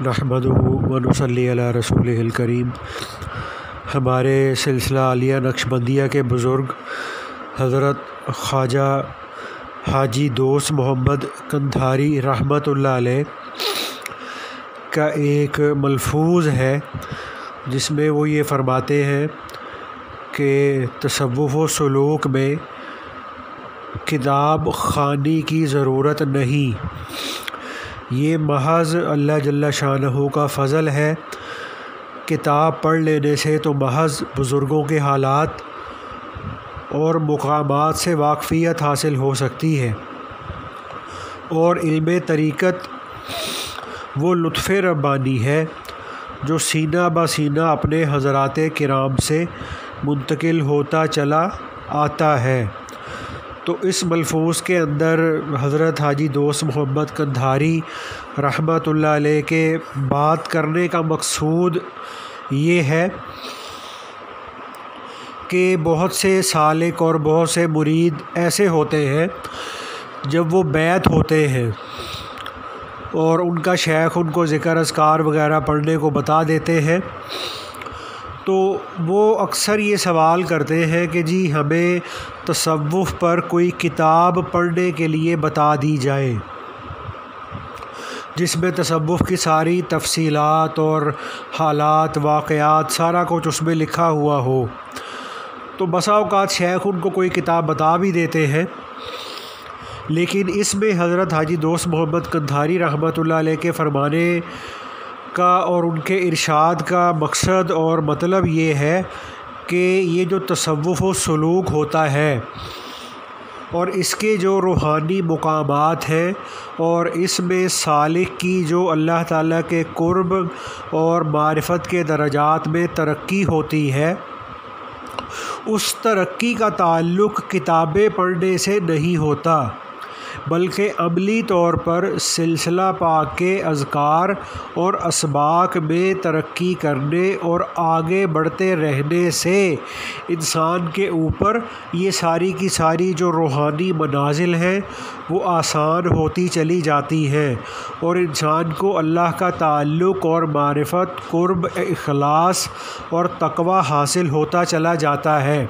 نحمدہ ونصلی علی رسولہ الکریم۔ ہمارے سلسلہ عالیہ نقشبندیہ کے بزرگ حضرت خواجہ حاجی دوست محمد قندھاری رحمۃ اللہ علیہ کا ایک ملفوظ ہے جس میں وہ یہ فرماتے ہیں کہ تصوف و سلوک میں کتاب خوانی کی ضرورت نہیں، یہ محض اللہ جل شانہ کا فضل ہے۔ کتاب پڑھ لینے سے تو محض بزرگوں کے حالات اور مقامات سے واقفیت حاصل ہو سکتی ہے، اور علم طریقت وہ لطف ربانی ہے جو سینہ بہ سینہ اپنے حضرات کرام سے منتقل ہوتا چلا آتا ہے۔ تو اس ملفوظ کے اندر حضرت حاجی دوست محمد قندھاری رحمۃ اللہ علیہ کے بات کرنے کا مقصود یہ ہے کہ بہت سے سالک اور بہت سے مرید ایسے ہوتے ہیں جب وہ بیعت ہوتے ہیں اور ان کا شیخ ان کو ذکر اذکار وغیرہ پڑھنے کو بتا دیتے ہیں، تو وہ اکثر یہ سوال کرتے ہیں کہ جی ہمیں تصوف پر کوئی کتاب پڑھنے کے لیے بتا دی جائے جس میں تصوف کی ساری تفصیلات اور حالات واقعات سارا کچھ اس میں لکھا ہوا ہو۔ تو بسا اوقات شیخ ان کو کوئی کتاب بتا بھی دیتے ہیں، لیکن اس میں حضرت حاجی دوست محمد قندھاری رحمۃ اللہ علیہ کے فرمانے کا اور ان کے ارشاد کا مقصد اور مطلب یہ ہے کہ یہ جو تصوف و سلوک ہوتا ہے اور اس کے جو روحانی مقامات ہیں اور اس میں سالک کی جو اللہ تعالیٰ کے قرب اور معرفت کے درجات میں ترقی ہوتی ہے، اس ترقی کا تعلق کتابیں پڑھنے سے نہیں ہوتا، بلکہ عملی طور پر سلسلہ پاک کے اذکار اور اسباق میں ترقی کرنے اور آگے بڑھتے رہنے سے انسان کے اوپر یہ ساری کی ساری جو روحانی منازل ہیں وہ آسان ہوتی چلی جاتی ہیں، اور انسان کو اللہ کا تعلق اور معرفت، قرب، اخلاص اور تقوی حاصل ہوتا چلا جاتا ہے۔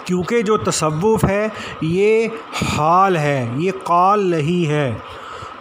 کیونکہ جو تصوف ہے یہ حال ہے، یہ قال نہیں ہے۔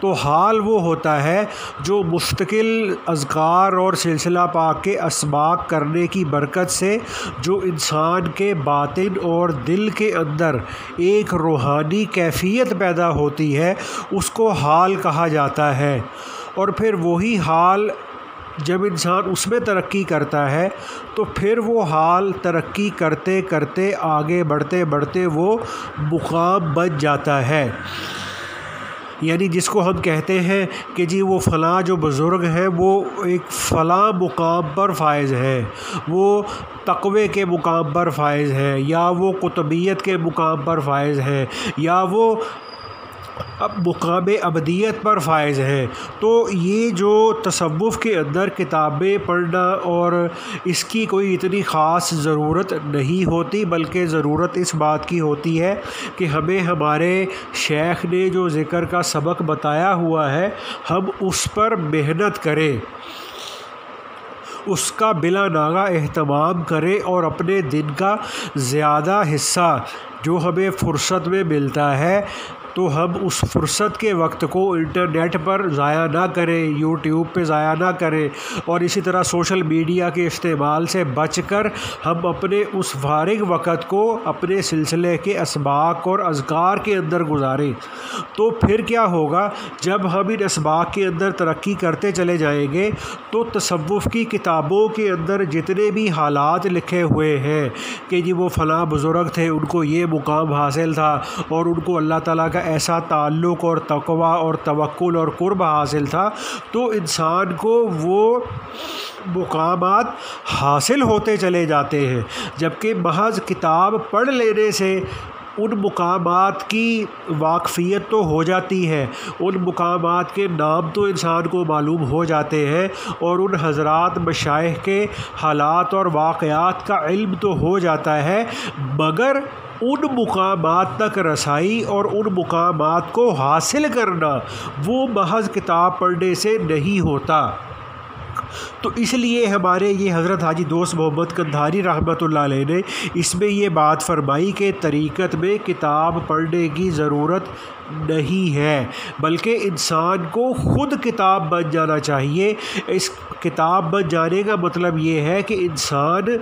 تو حال وہ ہوتا ہے جو مستقل اذکار اور سلسلہ پاک کے اسباق کرنے کی برکت سے جو انسان کے باطن اور دل کے اندر ایک روحانی کیفیت پیدا ہوتی ہے، اس کو حال کہا جاتا ہے۔ اور پھر وہی حال جب انسان اس میں ترقی کرتا ہے تو پھر وہ حال ترقی کرتے کرتے آگے بڑھتے بڑھتے وہ مقام بن جاتا ہے، یعنی جس کو ہم کہتے ہیں کہ جی وہ فلاں جو بزرگ ہیں وہ ایک فلاں مقام پر فائز ہیں، وہ تقوی کے مقام پر فائز ہیں، یا وہ قطبیت کے مقام پر فائز ہیں، یا وہ مقام ابدیت پر فائز ہیں۔ تو یہ جو تصوف کے اندر کتابیں پڑھنا اور اس کی کوئی اتنی خاص ضرورت نہیں ہوتی، بلکہ ضرورت اس بات کی ہوتی ہے کہ ہمیں ہمارے شیخ نے جو ذکر کا سبق بتایا ہوا ہے ہم اس پر محنت کریں، اس کا بلا ناغہ اہتمام کریں، اور اپنے دن کا زیادہ حصہ جو ہمیں فرصت میں ملتا ہے تو ہم اس فرصت کے وقت کو انٹرنیٹ پر ضائع نہ کریں، یوٹیوب پہ ضائع نہ کریں، اور اسی طرح سوشل میڈیا کے استعمال سے بچ کر ہم اپنے اس فارغ وقت کو اپنے سلسلے کے اسباق اور اذکار کے اندر گزاریں۔ تو پھر کیا ہوگا، جب ہم ان اسباق کے اندر ترقی کرتے چلے جائیں گے تو تصوف کی کتابوں کے اندر جتنے بھی حالات لکھے ہوئے ہیں کہ جی وہ فلاں بزرگ تھے، ان کو یہ مقام حاصل تھا اور ان کو اللہ تعالیٰ کا ایسا تعلق اور تقوی اور توکل اور قرب حاصل تھا، تو انسان کو وہ مقامات حاصل ہوتے چلے جاتے ہیں، جبکہ محض کتاب پڑھ لینے سے ان مقامات کی واقفیت تو ہو جاتی ہے، ان مقامات کے نام تو انسان کو معلوم ہو جاتے ہیں، اور ان حضرات مشائخ کے حالات اور واقعات کا علم تو ہو جاتا ہے، مگر ان مقامات تک رسائی اور ان مقامات کو حاصل کرنا وہ محض کتاب پڑھنے سے نہیں ہوتا۔ تو اس لیے ہمارے یہ حضرت حاجی دوست محمد قندھاری رحمۃ اللہ علیہ نے اس میں یہ بات فرمائی کہ طریقت میں کتاب پڑھنے کی ضرورت نہیں ہے، بلکہ انسان کو خود کتاب بن جانا چاہیے۔ اس کتاب بن جانے کا مطلب یہ ہے کہ انسان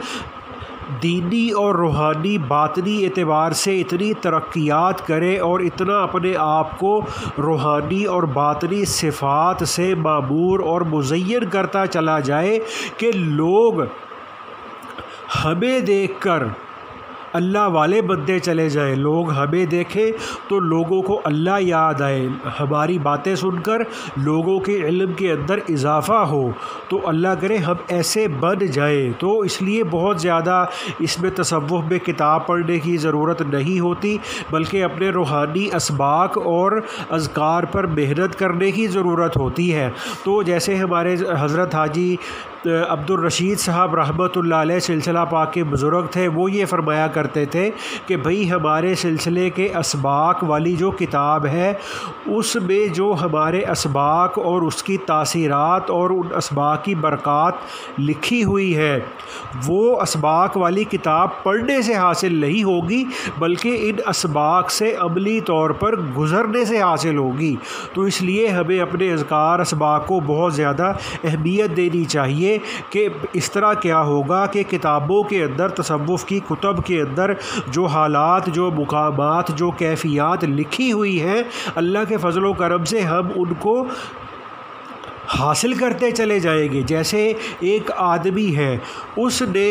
دینی اور روحانی باطنی اعتبار سے اتنی ترقیات کرے اور اتنا اپنے آپ کو روحانی اور باطنی صفات سے معمور اور مزین کرتا چلا جائے کہ لوگ ہمیں دیکھ کر اللہ والے بنتے چلے جائیں، لوگ ہمیں دیکھیں تو لوگوں کو اللہ یاد آئے، ہماری باتیں سن کر لوگوں کے علم کے اندر اضافہ ہو، تو اللہ کرے ہم ایسے بن جائیں۔ تو اس لیے بہت زیادہ اس میں تصوف میں کتاب پڑھنے کی ضرورت نہیں ہوتی، بلکہ اپنے روحانی اسباق اور اذکار پر محنت کرنے کی ضرورت ہوتی ہے۔ تو جیسے ہمارے حضرت حاجی عبد الرشید صاحب رحمۃ اللہ علیہ سلسلہ پاک کے بزرگ تھے، وہ یہ فرمایا کرتے تھے کہ بھئی ہمارے سلسلے کے اسباق والی جو کتاب ہے اس میں جو ہمارے اسباق اور اس کی تاثیرات اور ان اسباق کی برکات لکھی ہوئی ہے، وہ اسباق والی کتاب پڑھنے سے حاصل نہیں ہوگی، بلکہ ان اسباق سے عملی طور پر گزرنے سے حاصل ہوگی۔ تو اس لیے ہمیں اپنے اذکار اسباق کو بہت زیادہ اہمیت دینی چاہیے کہ اس طرح کیا ہوگا کہ کتابوں کے اندر، تصوف کی کتب کے اندر جو حالات، جو مقامات، جو کیفیات لکھی ہوئی ہیں، اللہ کے فضل و کرم سے ہم ان کو حاصل کرتے چلے جائیں گے۔ جیسے ایک آدمی ہے، اس نے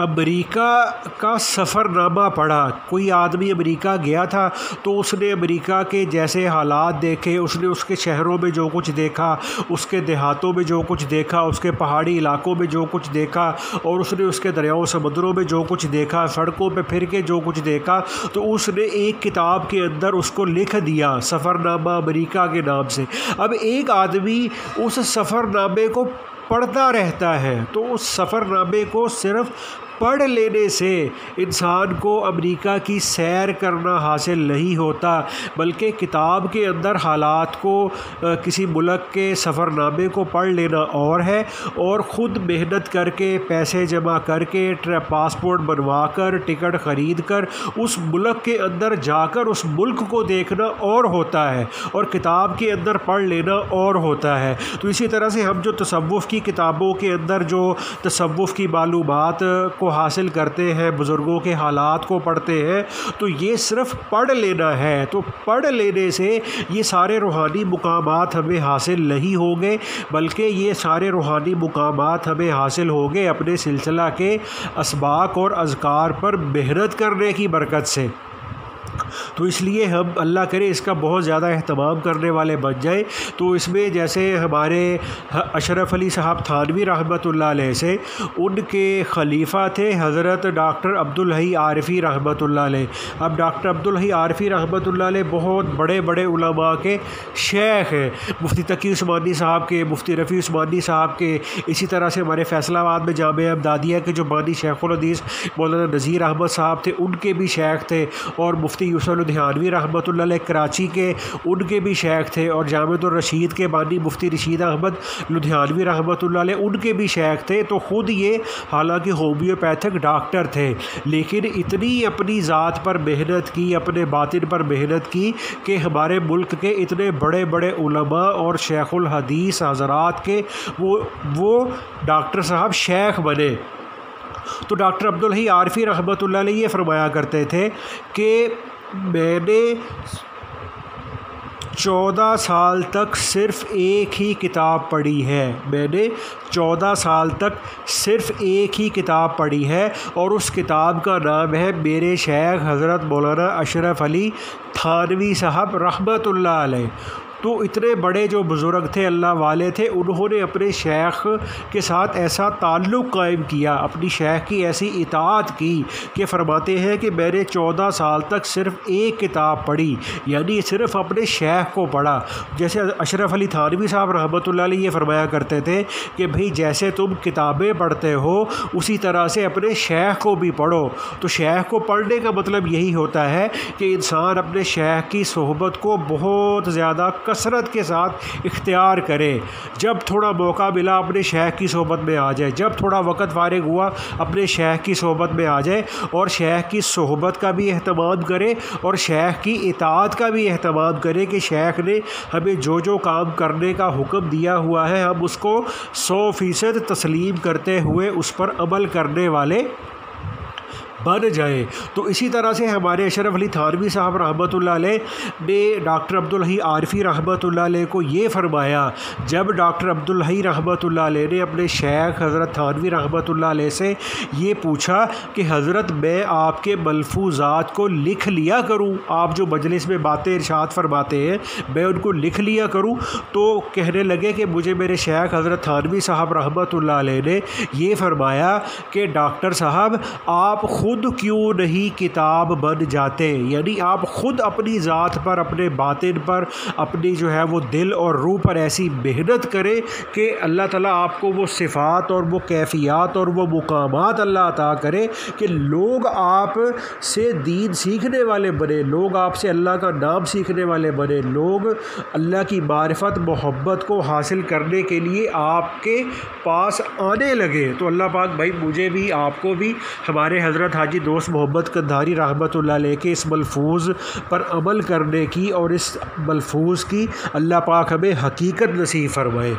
امریکہ کا سفر نامہ پڑھا، کوئی آدمی امریکہ گیا تھا تو اس نے امریکہ کے جیسے حالات دیکھے، اس نے اس کے شہروں میں جو کچھ دیکھا، اس کے دیہاتوں میں جو کچھ دیکھا، اس کے پہاڑی علاقوں میں جو کچھ دیکھا، اور اس نے اس کے دریاؤں سمندروں میں جو کچھ دیکھا، سڑکوں پہ پھر کے جو کچھ دیکھا، تو اس نے ایک کتاب کے اندر اس کو لکھ دیا، سفر نامہ امریکہ کے نام سے۔ اب ایک آدمی اس سفر نامے کو پڑھتا رہتا ہے، تو اس سفر نامے کو صرف پڑھ لینے سے انسان کو امریکہ کی سیر کرنا حاصل نہیں ہوتا، بلکہ کتاب کے اندر حالات کو، کسی ملک کے سفر نامے کو پڑھ لینا اور ہے، اور خود محنت کر کے، پیسے جمع کر کے، پاسپورٹ بنوا کر، ٹکٹ خرید کر اس ملک کے اندر جا کر اس ملک کو دیکھنا اور ہوتا ہے، اور کتاب کے اندر پڑھ لینا اور ہوتا ہے۔ تو اسی طرح سے ہم جو تصوف کی کتابوں کے اندر جو تصوف کی معلومات کو حاصل کرتے ہیں، بزرگوں کے حالات کو پڑھتے ہیں، تو یہ صرف پڑھ لینا ہے۔ تو پڑھ لینے سے یہ سارے روحانی مقامات ہمیں حاصل نہیں ہوں گے، بلکہ یہ سارے روحانی مقامات ہمیں حاصل ہوں گے اپنے سلسلہ کے اسباق اور اذکار پر محنت کرنے کی برکت سے۔ تو اس لیے ہم اللہ کرے اس کا بہت زیادہ اہتمام کرنے والے بن جائیں۔ تو اس میں جیسے ہمارے اشرف علی صاحب تھانوی رحمۃ اللہ علیہ سے، ان کے خلیفہ تھے حضرت ڈاکٹر عبدالحی عارفی رحمۃ اللہ علیہ۔ اب ڈاکٹر عبدالحی عارفی رحمۃ اللہ علیہ بہت بڑے بڑے علماء کے شیخ ہیں، مفتی تقی عثمانی صاحب کے، مفتی رفیع عثمانی صاحب کے، اسی طرح سے ہمارے فیصلہ آباد میں جامعہ امدادیہ کے جو بانی شیخ الحدیث مولانا نذیر احمد صاحب تھے، ان کے بھی شیخ تھے، اور مفتی یوسف لدھیانوی رحمۃ اللہ علیہ کراچی کے، ان کے بھی شیخ تھے، اور جامعۃ الرشید کے بانی مفتی رشید احمد لدھیانوی رحمۃ اللہ علیہ، ان کے بھی شیخ تھے۔ تو خود یہ حالانکہ ہومیوپیتھک ڈاکٹر تھے، لیکن اتنی اپنی ذات پر محنت کی، اپنے باطن پر محنت کی کہ ہمارے ملک کے اتنے بڑے بڑے علماء اور شیخ الحدیث حضرات کے وہ ڈاکٹر صاحب شیخ بنے۔ تو ڈاکٹر عبدالحی عارفی رحمۃ اللہ علیہ یہ فرمایا کرتے تھے کہ میں نے 14 سال تک صرف ایک ہی کتاب پڑھی ہے، میں نے 14 سال تک صرف ایک ہی کتاب پڑھی ہے، اور اس کتاب کا نام ہے میرے شیخ حضرت مولانا اشرف علی تھانوی صاحب رحمۃ اللہ علیہ۔ تو اتنے بڑے جو بزرگ تھے اللہ والے تھے، انہوں نے اپنے شیخ کے ساتھ ایسا تعلق قائم کیا، اپنی شیخ کی ایسی اطاعت کی کہ فرماتے ہیں کہ میں نے 14 سال تک صرف ایک کتاب پڑھی، یعنی صرف اپنے شیخ کو پڑھا۔ جیسے اشرف علی تھانوی صاحب رحمۃ اللہ علیہ یہ فرمایا کرتے تھے کہ بھئی جیسے تم کتابیں پڑھتے ہو اسی طرح سے اپنے شیخ کو بھی پڑھو۔ تو شیخ کو پڑھنے کا مطلب یہی ہوتا ہے کہ انسان اپنے شیخ کی صحبت کو بہت زیادہ کثرت کے ساتھ اختیار کرے، جب تھوڑا موقع ملا اپنے شیخ کی صحبت میں آ جائے، جب تھوڑا وقت فارغ ہوا اپنے شیخ کی صحبت میں آ جائے، اور شیخ کی صحبت کا بھی اہتمام کرے اور شیخ کی اطاعت کا بھی اہتمام کرے کہ شیخ نے ہمیں جو جو کام کرنے کا حکم دیا ہوا ہے ہم اس کو 100% تسلیم کرتے ہوئے اس پر عمل کرنے والے بن جائے۔ تو اسی طرح سے ہمارے اشرف علی تھانوی صاحب رحمۃ اللہ علیہ نے ڈاکٹر عبدالحی عارفی رحمۃ اللہ علیہ کو یہ فرمایا، جب ڈاکٹر عبدالحی رحمۃ اللہ علیہ نے اپنے شیخ حضرت تھانوی رحمۃ اللہ علیہ سے یہ پوچھا کہ حضرت میں آپ کے ملفوظات کو لکھ لیا کروں، آپ جو مجلس میں باتیں ارشاد فرماتے ہیں میں ان کو لکھ لیا کروں؟ تو کہنے لگے کہ مجھے میرے شیخ حضرت تھانوی صاحب رحمۃ اللہ علیہ نے یہ فرمایا کہ ڈاکٹر صاحب آپ خود کیوں نہیں کتاب بن جاتے، یعنی آپ خود اپنی ذات پر، اپنے باطن پر، اپنی جو ہے وہ دل اور روح پر ایسی محنت کریں کہ اللہ تعالیٰ آپ کو وہ صفات اور وہ کیفیات اور وہ مقامات اللہ عطا کرے کہ لوگ آپ سے دین سیکھنے والے بنے، لوگ آپ سے اللہ کا نام سیکھنے والے بنے، لوگ اللہ کی معرفت محبت کو حاصل کرنے کے لیے آپ کے پاس آنے لگے۔ تو اللہ پاک بھائی مجھے بھی، آپ کو بھی، ہمارے حضرت حاجی دوست محمد قندھاری رحمۃ اللہ علیہ کے اس ملفوظ پر عمل کرنے کی اور اس ملفوظ کی اللہ پاک ہمیں حقیقت نصیب فرمائے۔